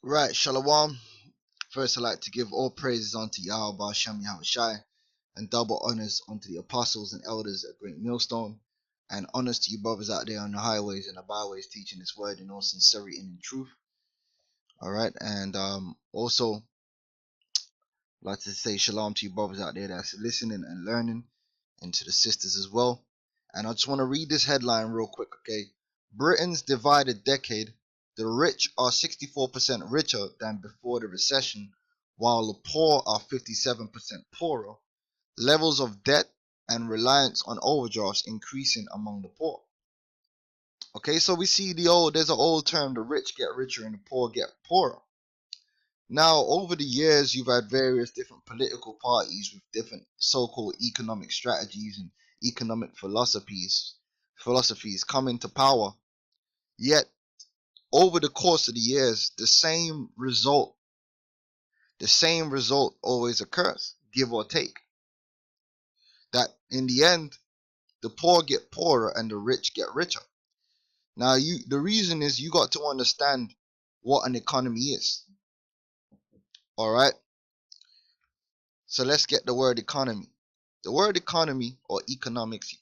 Right, Shalom. First, I'd like to give all praises unto Yahweh Shem Yahushai and double honors unto the apostles and elders at Great Millstone, and honors to you brothers out there on the highways and the byways teaching this word in all sincerity and in truth. All right, and also I'd like to say shalom to you brothers out there that's listening and learning, and to the sisters as well. And I just want to read this headline real quick, okay? Britain's divided decade. The rich are 64% richer than before the recession, while the poor are 57% poorer. Levels of debt and reliance on overdrafts increasing among the poor. Okay, so we see there's an old term, the rich get richer and the poor get poorer. Now, over the years, you've had various different political parties with different so-called economic strategies and economic philosophies come into power. Yet, over the course of the years, the same result always occurs, give or take. That in the end, the poor get poorer and the rich get richer. Now, the reason is you got to understand what an economy is. All right. So let's get the word economy. The word economy or economics,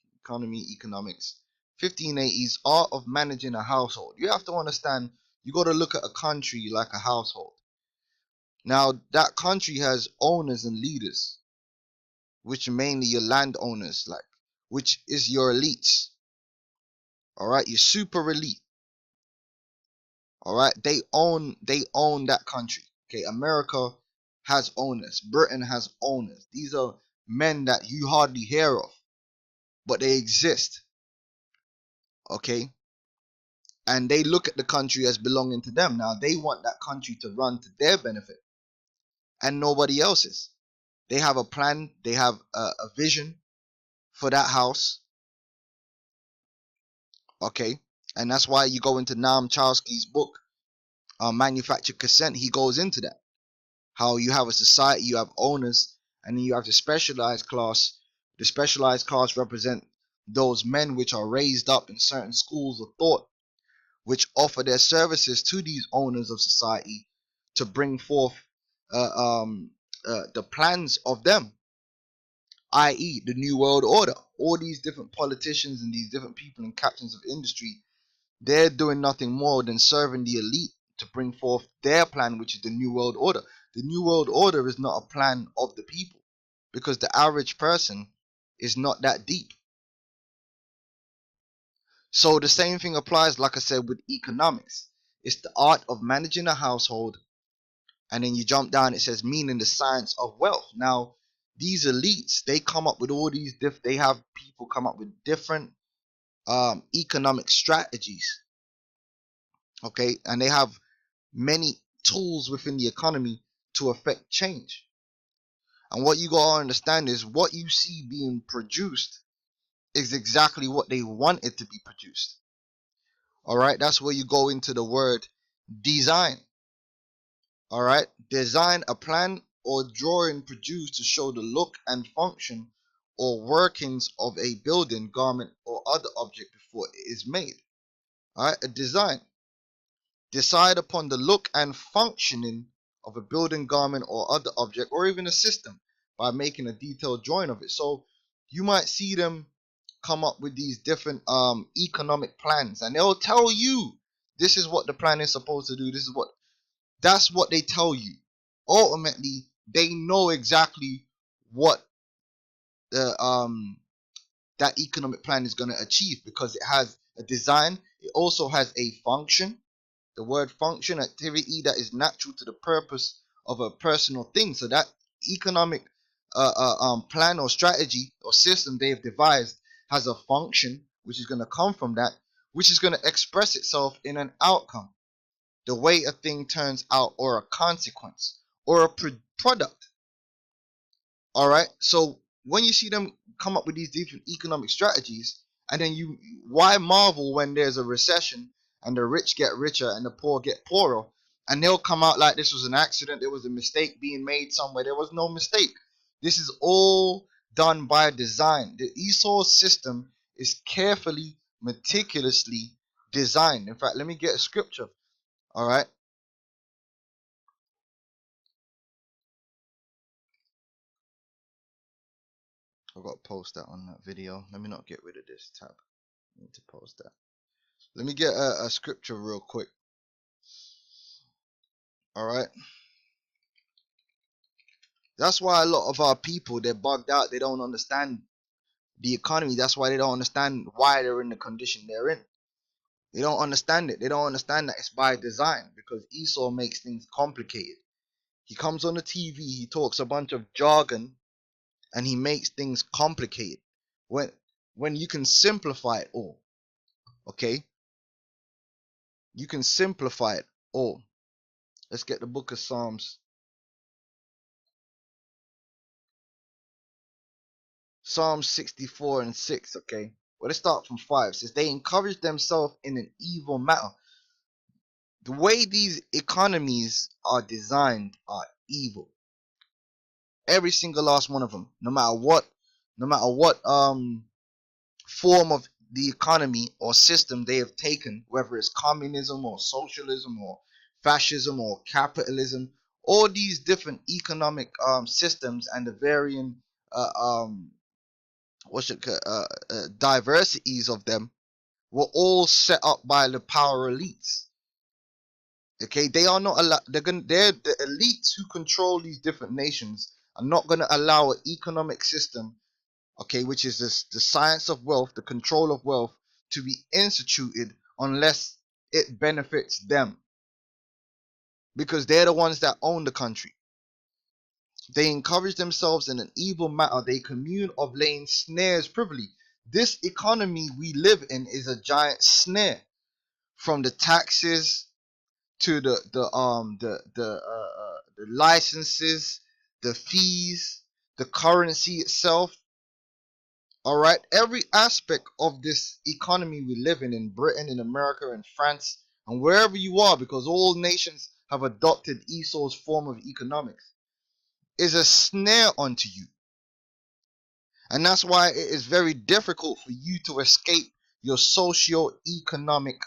1580s, art of managing a household. You have to understand, you got to look at a country like a household. Now, that country has owners and leaders, which are mainly your landowners, which is your elites. All right, your super elite. All right, they own that country. Okay, America has owners. Britain has owners. These are men that you hardly hear of, but they exist. Okay, and they look at the country as belonging to them. Now they want that country to run to their benefit and nobody else's. They have a plan, they have a vision for that house. Okay, and that's why you go into Noam Chomsky's book, Manufactured Consent. He goes into that, how you have a society, you have owners, and then you have the specialized class. The specialized class represent those men which are raised up in certain schools of thought, which offer their services to these owners of society to bring forth the plans of them, i.e., the New World Order. All these different politicians and these different people and captains of industry, they're doing nothing more than serving the elite to bring forth their plan, which is the New World Order. The New World Order is not a plan of the people, because the average person is not that deep. So the same thing applies, like I said, with economics. It's the art of managing a household, and then you jump down, it says meaning the science of wealth. Now, these elites, they come up with all these they have people come up with different economic strategies. Okay, and they have many tools within the economy to affect change. And what you gotta understand is what you see being produced is exactly what they want it to be produced. All right, that's where you go into the word design. All right, design a plan or drawing produced to show the look and function or workings of a building, garment, or other object before it is made. All right, a design. Decide upon the look and functioning of a building, garment, or other object, or even a system by making a detailed drawing of it. So you might see them come up with these different economic plans, and they'll tell you this is what the plan is supposed to do. That's what they tell you. Ultimately, they know exactly what the that economic plan is going to achieve, because it has a design. It also has a function. The word function, activity that is natural to the purpose of a personal thing. So that economic plan or strategy or system they have devised has a function which is going to come from that, which is going to express itself in an outcome, the way a thing turns out, or a consequence, or a product. All right. So when you see them come up with these different economic strategies, and then why marvel when there's a recession and the rich get richer and the poor get poorer, and they'll come out like this was an accident, there was a mistake being made somewhere. There was no mistake. This is all done by design. The Esau system is carefully, meticulously designed. In fact, let me get a scripture. All right. I got to post that on that video. Let me not get rid of this tab. I need to post that. Let me get a scripture real quick. All right. That's why a lot of our people, they're bugged out. They don't understand the economy. That's why they don't understand why they're in the condition they're in. They don't understand it. They don't understand that it's by design, because Esau makes things complicated. He comes on the TV, he talks a bunch of jargon, and he makes things complicated. When you can simplify it all, okay? You can simplify it all. Let's get the book of Psalms. Psalm 64 and 6, okay? Well, let's start from 5. It says, they encourage themselves in an evil matter. The way these economies are designed are evil. Every single last one of them. No matter what form of the economy or system they have taken, whether it's communism or socialism or fascism or capitalism, all these different economic systems and the varying diversities of them were all set up by the power elites. Okay, they are not allowed. They're the elites who control these different nations are not going to allow an economic system, okay, which is the science of wealth, the control of wealth, to be instituted unless it benefits them, because they're the ones that own the country. They encourage themselves in an evil matter. They commune of laying snares privily. This economy we live in is a giant snare, from the taxes to the licenses, the fees, the currency itself. All right, every aspect of this economy we live in Britain, in America, in France, and wherever you are, because all nations have adopted Esau's form of economics, is a snare unto you. And that's why it is very difficult for you to escape your socio-economic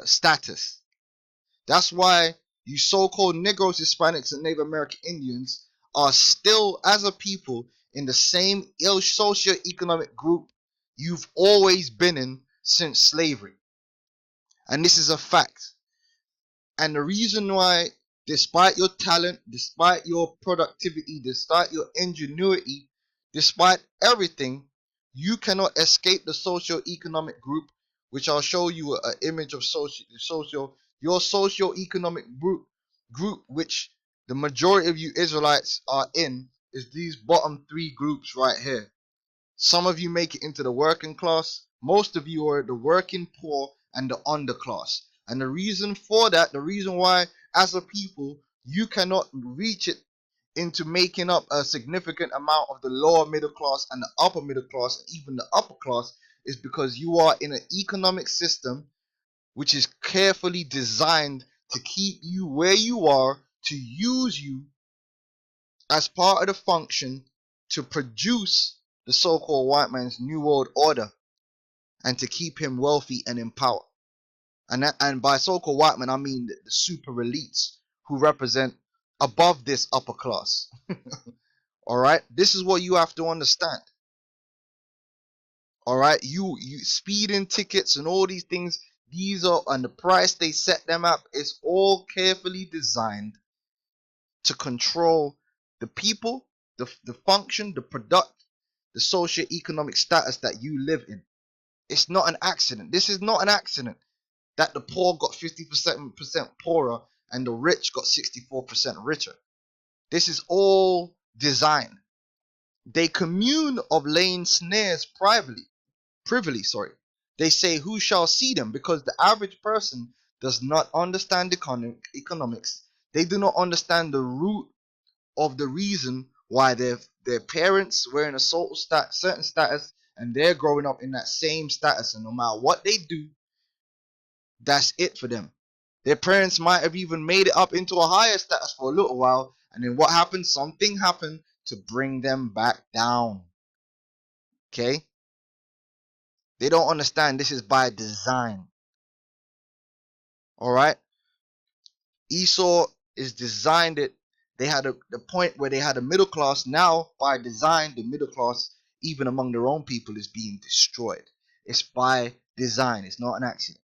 status. That's why you so-called Negroes, Hispanics, and Native American Indians are still, as a people, in the same socio-economic group you've always been in since slavery. And this is a fact. And the reason why, despite your talent, despite your productivity, despite your ingenuity, despite everything, you cannot escape the socio-economic group, which I'll show you an image of your socio-economic group, which the majority of you Israelites are in, is these bottom three groups right here. Some of you make it into the working class. Most of you are the working poor and the underclass. And the reason for that, the reason why, as a people, you cannot reach it into making up a significant amount of the lower middle class and the upper middle class and even the upper class, is because you are in an economic system which is carefully designed to keep you where you are, to use you as part of the function to produce the so-called white man's new world order, and to keep him wealthy and in power. And by so-called white man, I mean the super elites who represent above this upper class. All right, this is what you have to understand. All right, you speeding tickets and all these things, these are, and the price they set them up is all carefully designed to control the people, the function, the product, the socio-economic status that you live in. It's not an accident. This is not an accident that the poor got 50% poorer and the rich got 64% richer. This is all design. They commune of laying snares privily. They say, who shall see them? Because the average person does not understand economics. They do not understand the root of the reason why their parents were in a certain status and they're growing up in that same status, and no matter what they do, that's it for them. Their parents might have even made it up into a higher status for a little while, and then what happened? Something happened to bring them back down. Okay? They don't understand this is by design. All right? Esau is designed it They had the point where they had a middle class. Now, by design, the middle class, even among their own people, is being destroyed. It's by design. It's not an accident.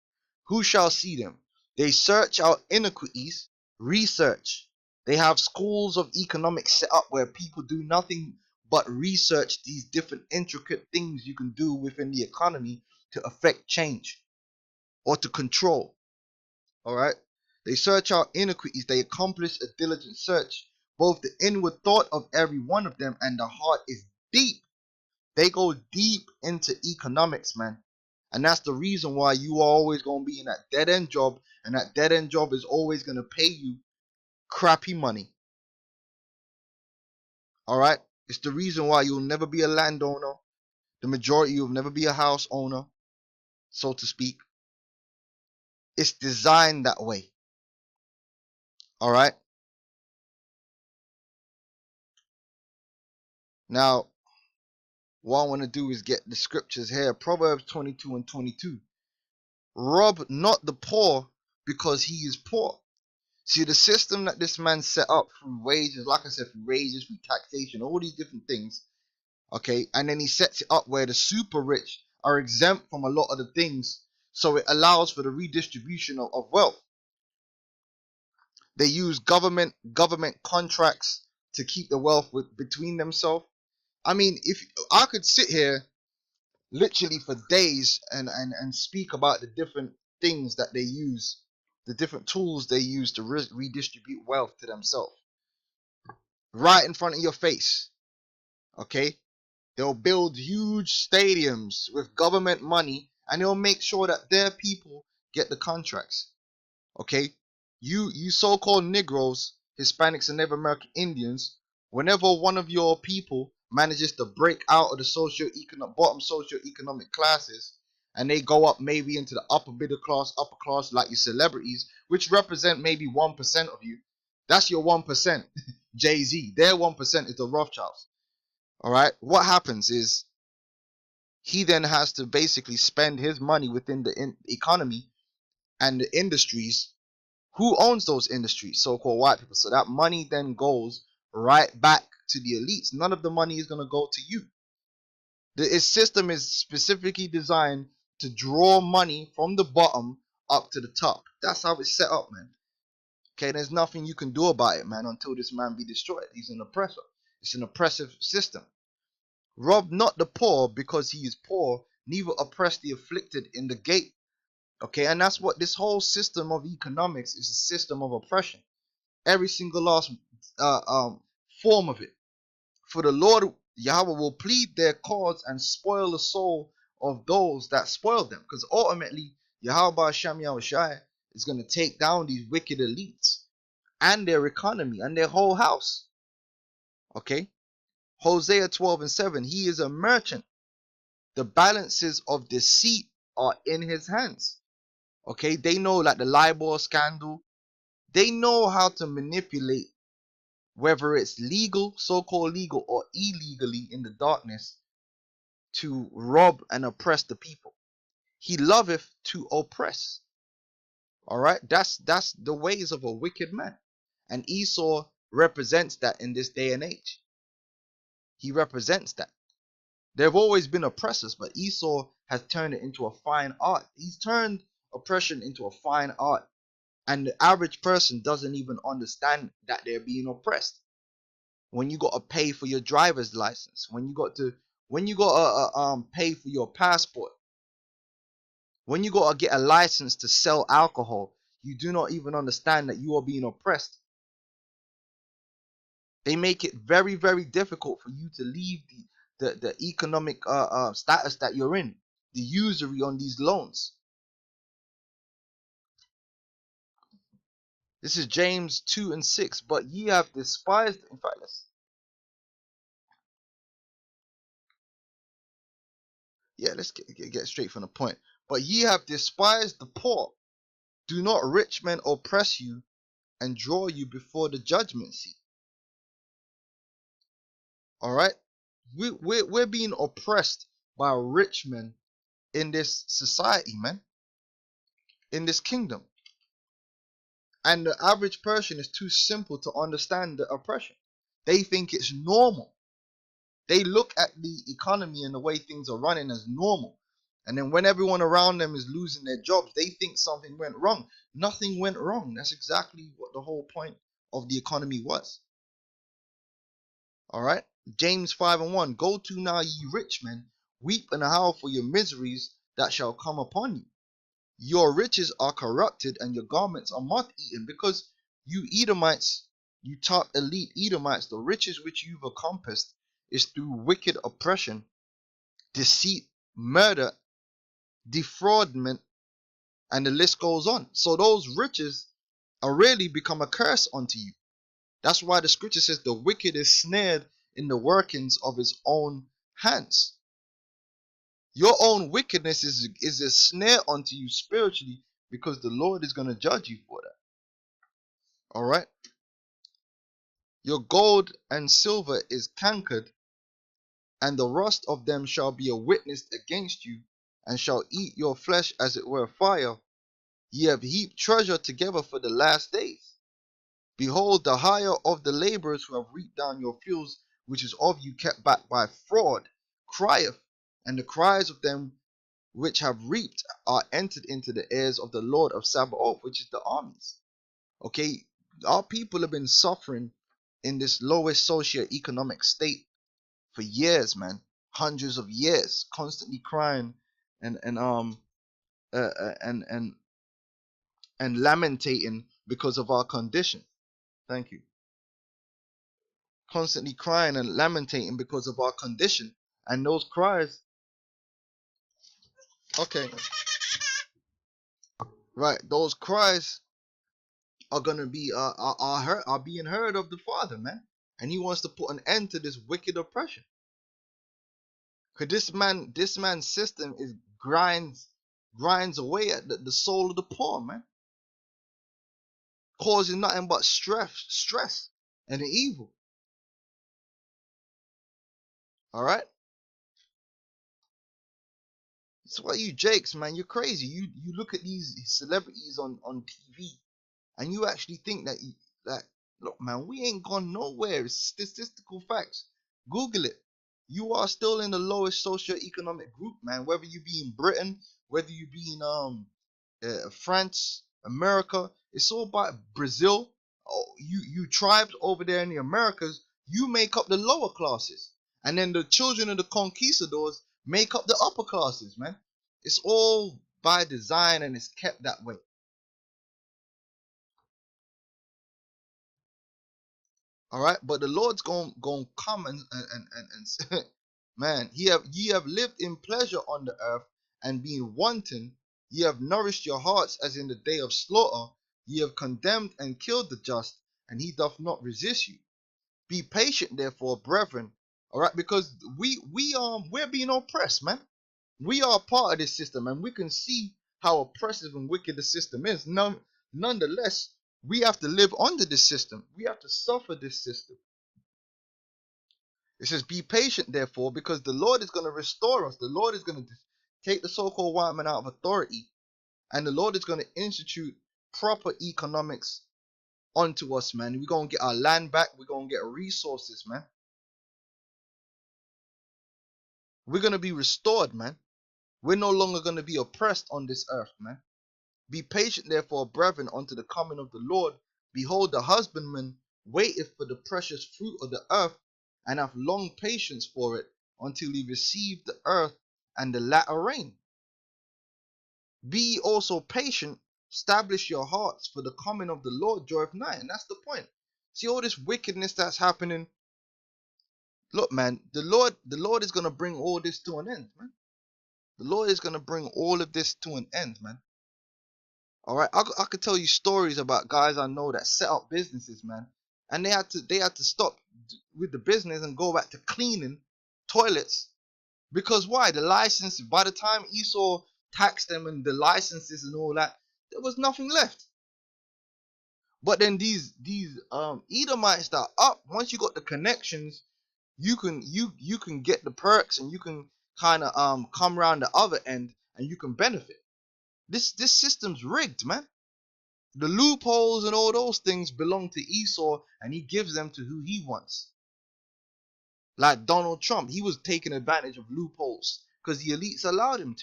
Who shall see them? They search out iniquities, research. They have schools of economics set up where people do nothing but research these different intricate things you can do within the economy to affect change or to control. All right. They search out iniquities. They accomplish a diligent search. Both the inward thought of every one of them and the heart is deep. They go deep into economics, man. And that's the reason why you are always going to be in that dead end job. And that dead end job is always going to pay you crappy money. All right. It's the reason why you'll never be a landowner. The majority, you'll never be a house owner, so to speak. It's designed that way. All right. Now, what I want to do is get the scriptures here. Proverbs 22 and 22. Rob not the poor because he is poor. See, the system that this man set up through wages, like I said, through wages, through taxation, all these different things, okay? And then he sets it up where the super rich are exempt from a lot of the things, so it allows for the redistribution of wealth. They use government contracts to keep the wealth between themselves. I mean, if I could sit here literally for days and speak about the different things that they use, the different tools they use to redistribute wealth to themselves right in front of your face. Okay, they'll build huge stadiums with government money and they'll make sure that their people get the contracts. Okay, you so-called Negroes, Hispanics, and Native American Indians, whenever one of your people manages to break out of the bottom socio-economic classes and they go up maybe into the upper middle class, upper class, like your celebrities, which represent maybe 1% of you, that's your 1%. Jay-Z, their 1% is the Rothschilds. All right, what happens is he then has to basically spend his money within the economy and the industries. Who owns those industries? So-called white people. So that money then goes right back to the elites. None of the money is going to go to you. Its system is specifically designed to draw money from the bottom up to the top. That's how it's set up, man. Okay, there's nothing you can do about it, man, until this man be destroyed. He's an oppressor. It's an oppressive system. Rob not the poor because he is poor, neither oppress the afflicted in the gate. Okay, and that's what this whole system of economics is, a system of oppression. Every single last form of it. For the Lord Yahweh will plead their cause and spoil the soul of those that spoil them. Because ultimately, Yahweh Hashem Yahushai is going to take down these wicked elites and their economy and their whole house. Okay? Hosea 12 and 7. He is a merchant. The balances of deceit are in his hands. Okay? They know, like the LIBOR scandal, they know how to manipulate, whether it's legal, so-called legal, or illegally in the darkness, to rob and oppress the people. He loveth to oppress. All right, that's the ways of a wicked man, and Esau represents that in this day and age. He represents that. There have always been oppressors, but Esau has turned it into a fine art. He's turned oppression into a fine art. And the average person doesn't even understand that they're being oppressed. When you got to pay for your driver's license, when you got to pay for your passport, when you got to get a license to sell alcohol, you do not even understand that you are being oppressed. They make it very, very difficult for you to leave the economic status that you're in, the usury on these loans. This is James 2 and 6. But ye have despised. In fact, let's get straight from the point. But ye have despised the poor. Do not rich men oppress you and draw you before the judgment seat. All right, we're being oppressed by rich men in this society, man, in this kingdom. And the average person is too simple to understand the oppression. They think it's normal. They look at the economy and the way things are running as normal. And then when everyone around them is losing their jobs, they think something went wrong. Nothing went wrong. That's exactly what the whole point of the economy was. All right. James 5:1. Go to now, ye rich men, weep and howl for your miseries that shall come upon you. Your riches are corrupted and your garments are moth eaten, because you Edomites, you top elite Edomites, the riches which you've encompassed is through wicked oppression, deceit, murder, defraudment, and the list goes on. So those riches are really become a curse unto you. That's why the scripture says the wicked is snared in the workings of his own hands. Your own wickedness is a snare unto you spiritually, because the Lord is going to judge you for that. All right. Your gold and silver is cankered, and the rust of them shall be a witness against you, and shall eat your flesh as it were fire. Ye have heaped treasure together for the last days. Behold, the hire of the laborers who have reaped down your fields, which is of you kept back by fraud, crieth, and the cries of them which have reaped are entered into the ears of the Lord of Sabaoth, which is the armies. Okay, our people have been suffering in this lowest socio-economic state for years, man, hundreds of years, constantly crying and uh, uh, and and and lamentating because of our condition. Thank you. Constantly crying and lamentating because of our condition, and those cries, okay, right, those cries are gonna be are being heard of the Father, man, and He wants to put an end to this wicked oppression. Cause this man's system is grinds away at the soul of the poor, man, causing nothing but stress, and evil. All right. That's why you Jakes, man, you're crazy. You look at these celebrities on TV, and you actually think that look, man, we ain't gone nowhere. It's statistical facts. Google it. You are still in the lowest socio-economic group, man. Whether you be in Britain, whether you be in France, America, it's all about Brazil. Oh, you tribes over there in the Americas, you make up the lower classes, and then the children of the conquistadors make up the upper classes, man. It's all by design, and it's kept that way. All right, but the Lord's going to come and man, ye have lived in pleasure on the earth and been wanton. Ye have nourished your hearts as in the day of slaughter. Ye have condemned and killed the just, and he doth not resist you. Be patient, therefore, brethren. All right, because we're being oppressed, man. We are part of this system, and we can see how oppressive and wicked the system is. Nonetheless, we have to live under this system. We have to suffer this system. It says, be patient, therefore, because the Lord is going to restore us. The Lord is going to take the so-called white man out of authority, and the Lord is going to institute proper economics onto us, man. We're going to get our land back. We're going to get resources, man. We're going to be restored, man. We're no longer going to be oppressed on this earth, man. Be patient, therefore, brethren, unto the coming of the Lord. Behold, the husbandman waiteth for the precious fruit of the earth, and hath long patience for it, until he receive the earth and the latter rain. Be ye also patient, establish your hearts, for the coming of the Lord draweth nigh. And that's the point. See all this wickedness that's happening. Look, man, the Lord is gonna bring all this to an end, man. The Lord is gonna bring all of this to an end, man. All right, I could tell you stories about guys I know that set up businesses, man, and they had to stop with the business and go back to cleaning toilets, because why? The license. By the time Esau taxed them and the licenses and all that, there was nothing left. But then these Edomites that are up, once you got the connections, you can get the perks, and you can kind of come around the other end, and you can benefit. This system's rigged, man. The loopholes and all those things belong to Esau, and he gives them to who he wants. Like Donald Trump, he was taking advantage of loopholes because the elites allowed him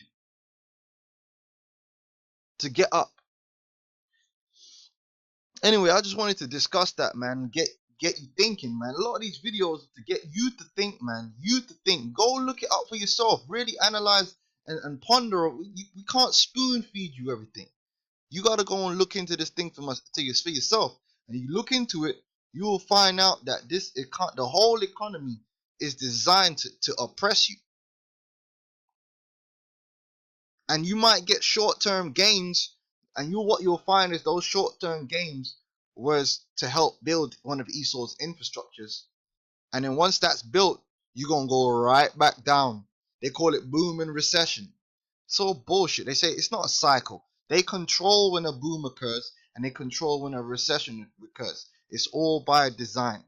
to get up. Anyway, I just wanted to discuss that, man. Get you thinking, man. A lot of these videos to get you to think, man. You to think. Go look it up for yourself. Really analyze and ponder. We can't spoon feed you everything. You gotta go and look into this thing for yourself. And you look into it, you will find out that the whole economy is designed to oppress you. And you might get short-term gains, and what you'll find is those short-term gains was to help build one of Esau's infrastructures. And then once that's built, you're gonna go right back down. They call it boom and recession. It's all bullshit. They say it's not a cycle. They control when a boom occurs and they control when a recession occurs. It's all by design.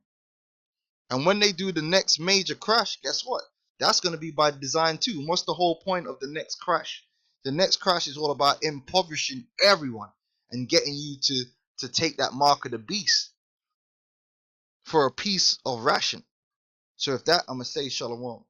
And when they do the next major crash, guess what? That's going to be by design too. And what's the whole point of the next crash? The next crash is all about impoverishing everyone and getting you to take that mark of the beast for a piece of ration. So if that, I'm going to say shalom.